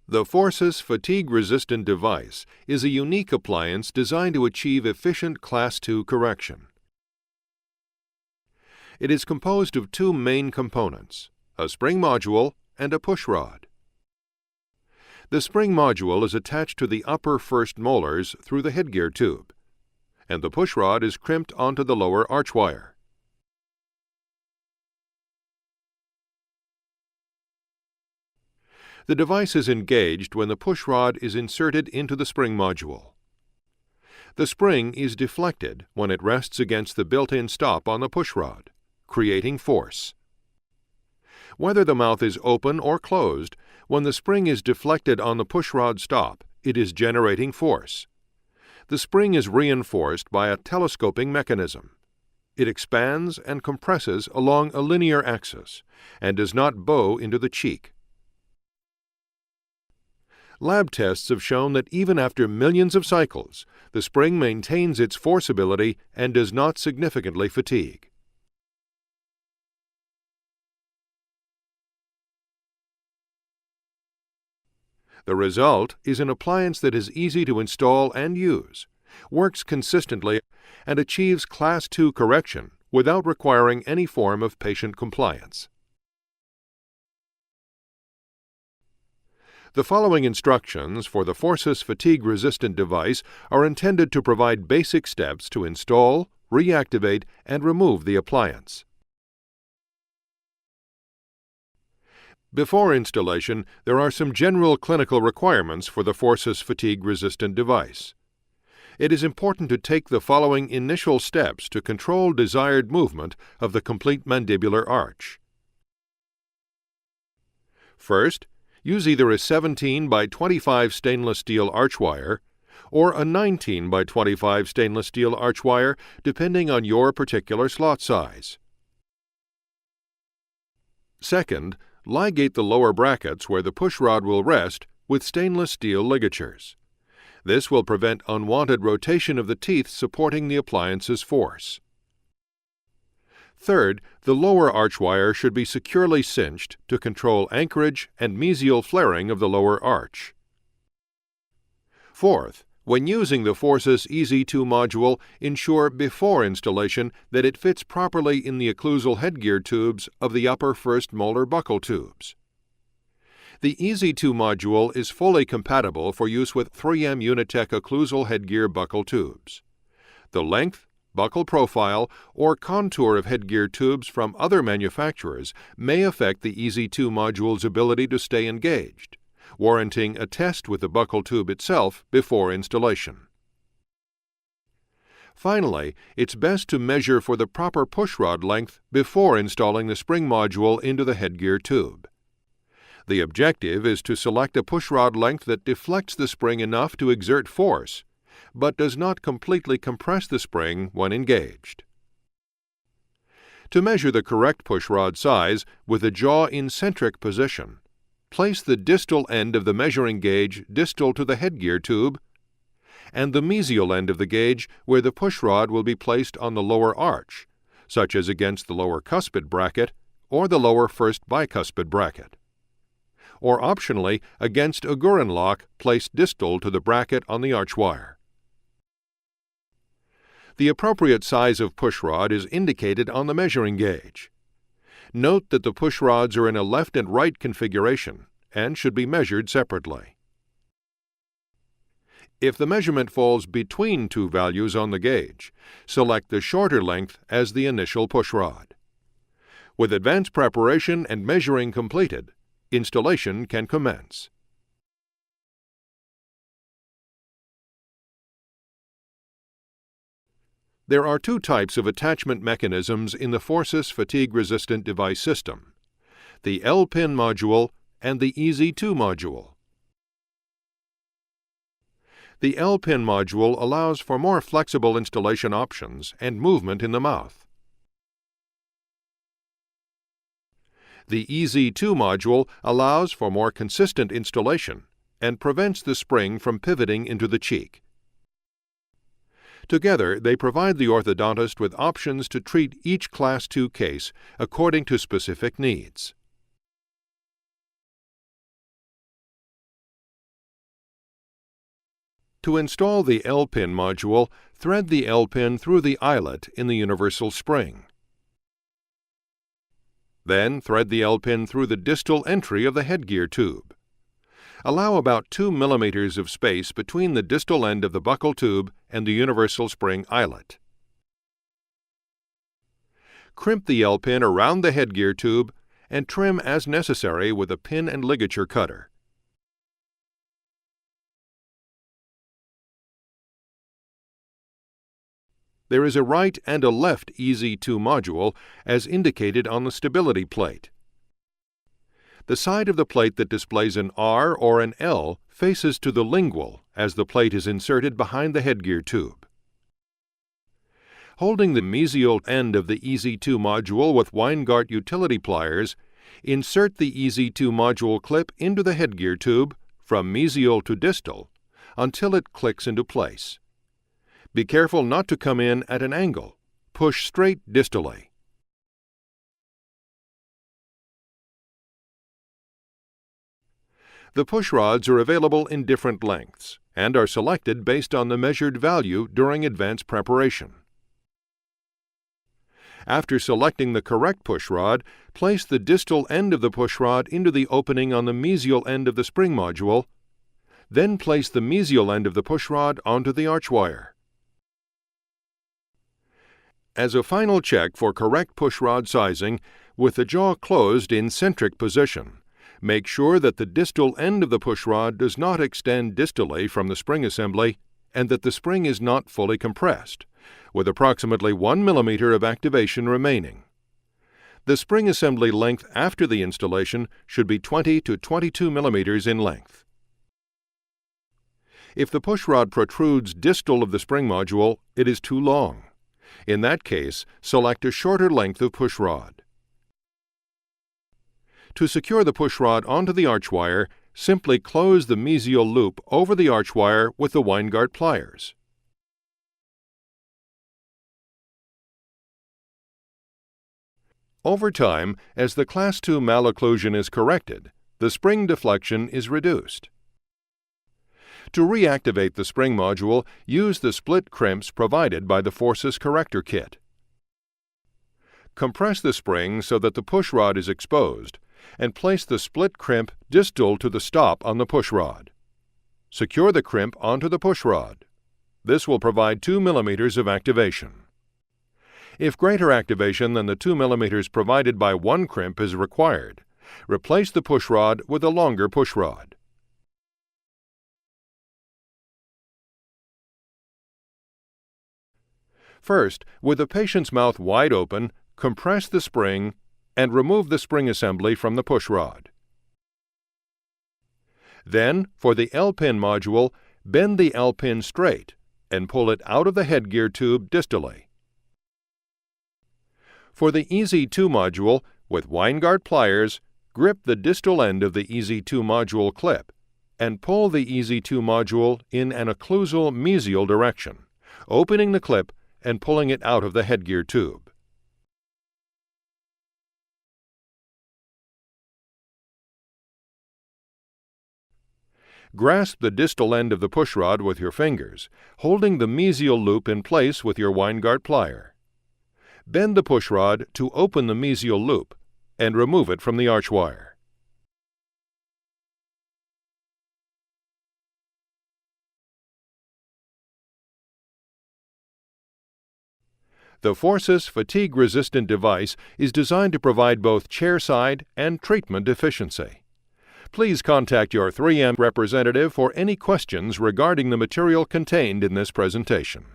The Forsus fatigue-resistant device is a unique appliance designed to achieve efficient Class II correction. It is composed of two main components, a spring module and a push rod. The spring module is attached to the upper first molars through the headgear tube, and the push rod is crimped onto the lower arch wire. The device is engaged when the push rod is inserted into the spring module. The spring is deflected when it rests against the built-in stop on the push rod, creating force. Whether the mouth is open or closed, when the spring is deflected on the push rod stop, it is generating force. The spring is reinforced by a telescoping mechanism. It expands and compresses along a linear axis and does not bow into the cheek. Lab tests have shown that even after millions of cycles, the spring maintains its forceability and does not significantly fatigue. The result is an appliance that is easy to install and use, works consistently, and achieves Class II correction without requiring any form of patient compliance. The following instructions for the Forsus fatigue-resistant device are intended to provide basic steps to install, reactivate, and remove the appliance. Before installation, there are some general clinical requirements for the Forsus fatigue-resistant device. It is important to take the following initial steps to control desired movement of the complete mandibular arch. First, use either a 17 by 25 stainless steel arch wire or a 19 by 25 stainless steel arch wire, depending on your particular slot size. Second, ligate the lower brackets where the push rod will rest with stainless steel ligatures. This will prevent unwanted rotation of the teeth supporting the appliance's force. Third, the lower arch wire should be securely cinched to control anchorage and mesial flaring of the lower arch. Fourth, when using the Forsus EZ2 module, ensure before installation that it fits properly in the occlusal headgear tubes of the upper first molar buccal tubes. The EZ2 module is fully compatible for use with 3M Unitech occlusal headgear buccal tubes. The length, buccal profile, or contour of headgear tubes from other manufacturers may affect the EZ2 module's ability to stay engaged, warranting a test with the buccal tube itself before installation. Finally, it's best to measure for the proper push rod length before installing the spring module into the headgear tube. The objective is to select a push rod length that deflects the spring enough to exert force, but does not completely compress the spring when engaged. To measure the correct push rod size with the jaw in centric position, place the distal end of the measuring gauge distal to the headgear tube and the mesial end of the gauge where the push rod will be placed on the lower arch, such as against the lower cuspid bracket or the lower first bicuspid bracket, or optionally against a Gurin lock placed distal to the bracket on the arch wire. The appropriate size of push rod is indicated on the measuring gauge. Note that the push rods are in a left and right configuration and should be measured separately. If the measurement falls between two values on the gauge, select the shorter length as the initial push rod. With advanced preparation and measuring completed, installation can commence. There are two types of attachment mechanisms in the Forsus fatigue-resistant device system: the L-pin module and the EZ2 module. The L-pin module allows for more flexible installation options and movement in the mouth. The EZ2 module allows for more consistent installation and prevents the spring from pivoting into the cheek. Together, they provide the orthodontist with options to treat each Class II case according to specific needs. To install the L-pin module, thread the L-pin through the eyelet in the universal spring. Then thread the L-pin through the distal entry of the headgear tube. Allow about 2 mm of space between the distal end of the buccal tube and the universal spring eyelet. Crimp the L-pin around the headgear tube and trim as necessary with a pin and ligature cutter. There is a right and a left EZ2 module as indicated on the stability plate. The side of the plate that displays an R or an L faces to the lingual as the plate is inserted behind the headgear tube. Holding the mesial end of the EZ2 module with Weingart utility pliers, insert the EZ2 module clip into the headgear tube from mesial to distal until it clicks into place. Be careful not to come in at an angle. Push straight distally. The push rods are available in different lengths and are selected based on the measured value during advanced preparation. After selecting the correct push rod, place the distal end of the push rod into the opening on the mesial end of the spring module. Then place the mesial end of the push rod onto the arch wire. As a final check for correct push rod sizing, with the jaw closed in centric position, make sure that the distal end of the push rod does not extend distally from the spring assembly and that the spring is not fully compressed, with approximately 1 mm of activation remaining. The spring assembly length after the installation should be 20 to 22 mm in length. If the push rod protrudes distal of the spring module, it is too long. In that case, select a shorter length of push rod. To secure the push rod onto the arch wire, simply close the mesial loop over the arch wire with the Weingart pliers. Over time, as the Class II malocclusion is corrected, the spring deflection is reduced. To reactivate the spring module, use the split crimps provided by the Forsus Corrector kit. Compress the spring so that the push rod is exposed, and place the split crimp distal to the stop on the push rod. Secure the crimp onto the push rod. This will provide 2 mm of activation. If greater activation than the 2 mm provided by one crimp is required, replace the push rod with a longer push rod. First, with the patient's mouth wide open, compress the spring and remove the spring assembly from the push rod. Then, for the L-pin module, bend the L-pin straight and pull it out of the headgear tube distally. For the EZ2 module, with Weingart pliers, grip the distal end of the EZ2 module clip and pull the EZ2 module in an occlusal mesial direction, opening the clip and pulling it out of the headgear tube. Grasp the distal end of the push rod with your fingers, holding the mesial loop in place with your Weingart plier. Bend the push rod to open the mesial loop and remove it from the arch wire. The Forsus fatigue-resistant device is designed to provide both chairside and treatment efficiency. Please contact your 3M representative for any questions regarding the material contained in this presentation.